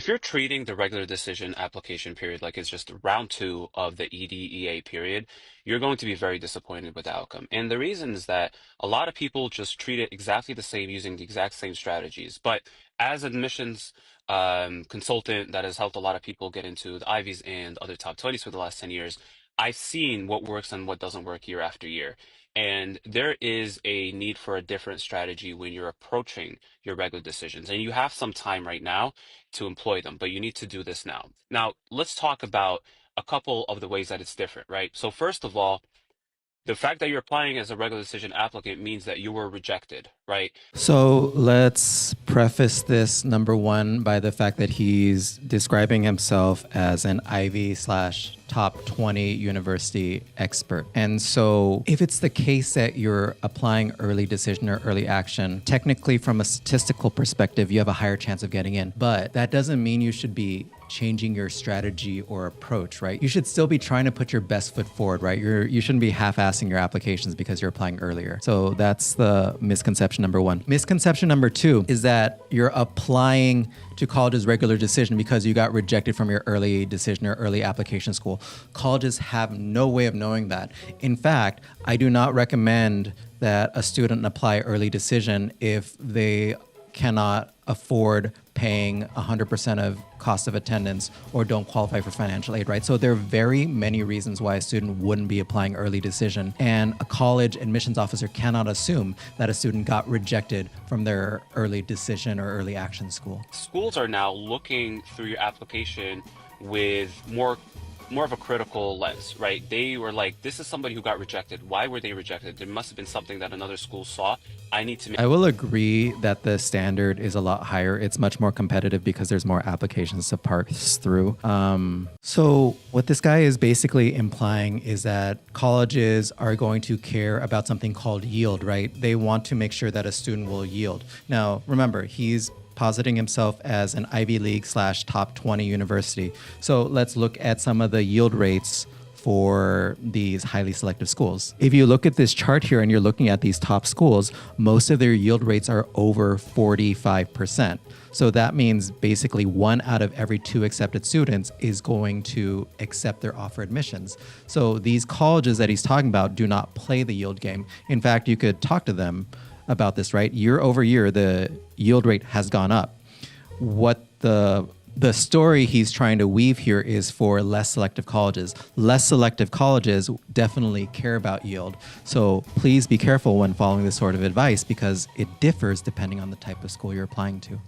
if you're treating the regular decision application period like it's just round two of the EDEA period, you're going to be very disappointed with the outcome. And the reason is that a lot of people just treat it exactly the same using the exact same strategies. But as admissions consultant that has helped a lot of people get into the Ivies and other top 20s for the last 10 years, I've seen what works and what doesn't work year after year. And there is a need for a different strategy when you're approaching your regular decisions. And you have some time right now to employ them, but you need to do this now. Now, let's talk about a couple of the ways that it's different, right? So, first of all, the fact that you're applying as a regular decision applicant means that you were rejected, right? So let's preface this number one by the fact that he's describing himself as an Ivy slash top 20 university expert. And so if it's the case that you're applying early decision or early action, technically from a statistical perspective, you have a higher chance of getting in. But that doesn't mean you should be changing your strategy or approach, right? You should still be trying to put your best foot forward, right? You shouldn't be half-assing your applications because you're applying earlier. So that's the misconception number one. Misconception number two is that you're applying to college's regular decision because you got rejected from your early decision or early application school. Colleges have no way of knowing that. In fact, I do not recommend that a student apply early decision if they cannot afford paying 100% of cost of attendance or don't qualify for financial aid, right? So there are very many reasons why a student wouldn't be applying early decision, and a college admissions officer cannot assume that a student got rejected from their early decision or early action school. Schools are now looking through your application with more of a critical lens, right? They were like, this is somebody who got rejected. Why were they rejected? There must have been something that another school saw. I need to make. I will agree that the standard is a lot higher. It's much more competitive because there's more applications to parse through. So what this guy is basically implying is that colleges are going to care about something called yield, right? They want to make sure that a student will yield. Now, remember, he's positing himself as an Ivy League slash top 20 university. So let's look at some of the yield rates for these highly selective schools. If you look at this chart here and you're looking at these top schools, most of their yield rates are over 45%. So that means basically 1 out of every 2 accepted students is going to accept their offer admissions. So these colleges that he's talking about do not play the yield game. In fact, you could talk to them about this, right? Year over year, the yield rate has gone up. What the story he's trying to weave here is for less selective colleges. Less selective colleges definitely care about yield. So please be careful when following this sort of advice because it differs depending on the type of school you're applying to.